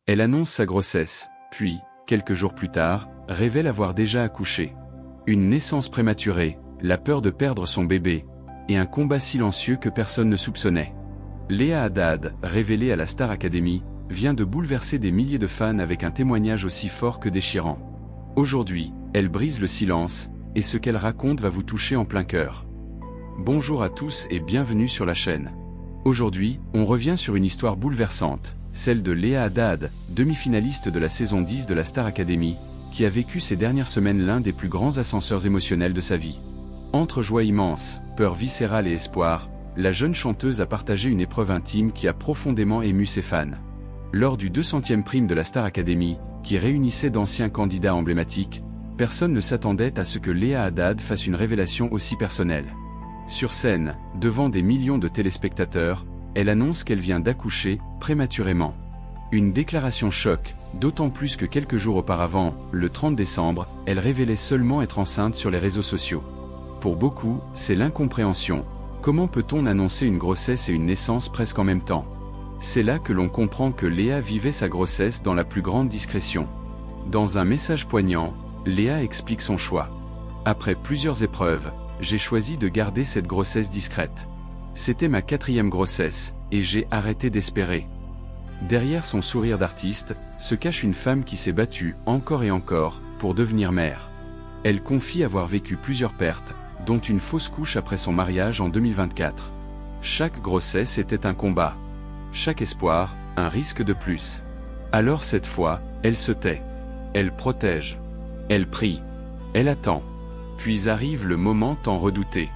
Elle annonce sa grossesse, puis, quelques jours plus tard, révèle avoir déjà accouché. Une naissance prématurée, la peur de perdre son bébé, et un combat silencieux que personne ne soupçonnait. Léa Haddad, révélée à la Star Academy, vient de bouleverser des milliers de fans avec un témoignage aussi fort que déchirant. Aujourd'hui, elle brise le silence, et ce qu'elle raconte va vous toucher en plein cœur. Bonjour à tous et bienvenue sur la chaîne. Aujourd'hui, on revient sur une histoire bouleversante, celle de Léa Haddad, demi-finaliste de la saison 10 de la Star Academy, qui a vécu ces dernières semaines l'un des plus grands ascenseurs émotionnels de sa vie. Entre joie immense, peur viscérale et espoir, la jeune chanteuse a partagé une épreuve intime qui a profondément ému ses fans. Lors du 200e prime de la Star Academy, qui réunissait d'anciens candidats emblématiques, personne ne s'attendait à ce que Léa Haddad fasse une révélation aussi personnelle. Sur scène, devant des millions de téléspectateurs, elle annonce qu'elle vient d'accoucher, prématurément. Une déclaration choc, d'autant plus que quelques jours auparavant, le 30 décembre, elle révélait seulement être enceinte sur les réseaux sociaux. Pour beaucoup, c'est l'incompréhension. Comment peut-on annoncer une grossesse et une naissance presque en même temps ? C'est là que l'on comprend que Léa vivait sa grossesse dans la plus grande discrétion. Dans un message poignant, Léa explique son choix. Après plusieurs épreuves, j'ai choisi de garder cette grossesse discrète. C'était ma 4e grossesse, et j'ai arrêté d'espérer. Derrière son sourire d'artiste, se cache une femme qui s'est battue, encore et encore, pour devenir mère. Elle confie avoir vécu plusieurs pertes, dont une fausse couche après son mariage en 2024. Chaque grossesse était un combat. Chaque espoir, un risque de plus. Alors cette fois, elle se tait. Elle protège. Elle prie. Elle attend. Puis arrive le moment tant redouté.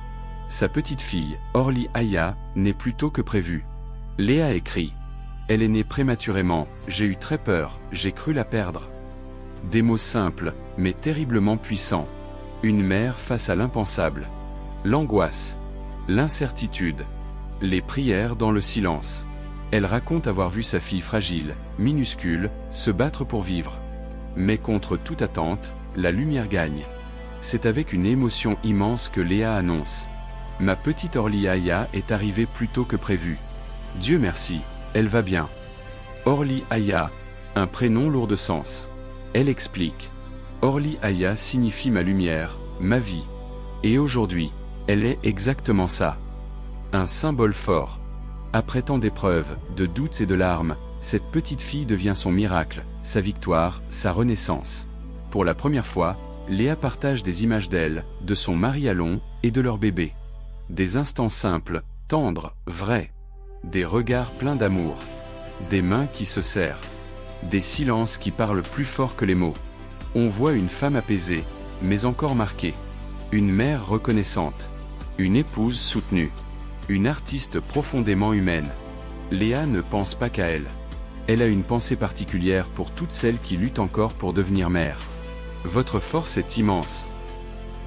Sa petite fille, Orly Aya, naît plus tôt que prévu. Léa écrit. Elle est née prématurément, j'ai eu très peur, j'ai cru la perdre. Des mots simples, mais terriblement puissants. Une mère face à l'impensable. L'angoisse. L'incertitude. Les prières dans le silence. Elle raconte avoir vu sa fille fragile, minuscule, se battre pour vivre. Mais contre toute attente, la lumière gagne. C'est avec une émotion immense que Léa annonce. Ma petite Orly Aya est arrivée plus tôt que prévu. Dieu merci, elle va bien. Orly Aya, un prénom lourd de sens. Elle explique. Orly Aya signifie ma lumière, ma vie. Et aujourd'hui, elle est exactement ça. Un symbole fort. Après tant d'épreuves, de doutes et de larmes, cette petite fille devient son miracle, sa victoire, sa renaissance. Pour la première fois, Léa partage des images d'elle, de son mari Alon, et de leur bébé. Des instants simples, tendres, vrais. Des regards pleins d'amour. Des mains qui se serrent. Des silences qui parlent plus fort que les mots. On voit une femme apaisée, mais encore marquée. Une mère reconnaissante. Une épouse soutenue. Une artiste profondément humaine. Léa ne pense pas qu'à elle. Elle a une pensée particulière pour toutes celles qui luttent encore pour devenir mère. Votre force est immense.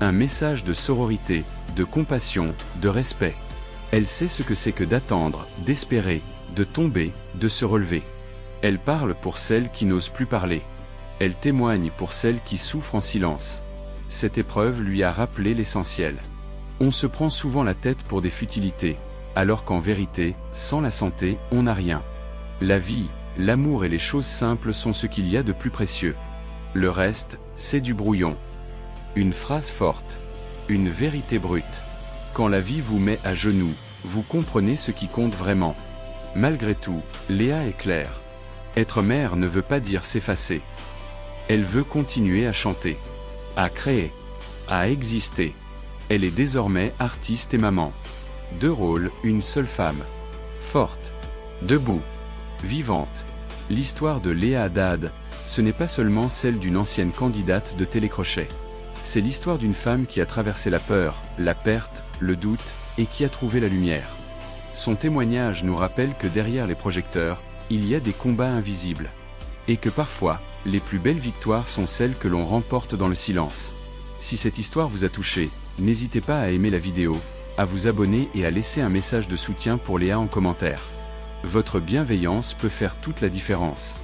Un message de sororité, de compassion, de respect. Elle sait ce que c'est que d'attendre, d'espérer, de tomber, de se relever. Elle parle pour celles qui n'osent plus parler. Elle témoigne pour celles qui souffrent en silence. Cette épreuve lui a rappelé l'essentiel. On se prend souvent la tête pour des futilités, alors qu'en vérité, sans la santé, on n'a rien. La vie, l'amour et les choses simples sont ce qu'il y a de plus précieux. Le reste, c'est du brouillon. Une phrase forte. Une vérité brute. Quand la vie vous met à genoux, vous comprenez ce qui compte vraiment. Malgré tout, Léa est claire. Être mère ne veut pas dire s'effacer. Elle veut continuer à chanter, à créer, à exister. Elle est désormais artiste et maman. 2 rôles, une seule femme. Forte, debout, vivante. L'histoire de Léa Haddad, ce n'est pas seulement celle d'une ancienne candidate de télécrochet. C'est l'histoire d'une femme qui a traversé la peur, la perte, le doute, et qui a trouvé la lumière. Son témoignage nous rappelle que derrière les projecteurs, il y a des combats invisibles. Et que parfois, les plus belles victoires sont celles que l'on remporte dans le silence. Si cette histoire vous a touché, n'hésitez pas à aimer la vidéo, à vous abonner et à laisser un message de soutien pour Léa en commentaire. Votre bienveillance peut faire toute la différence.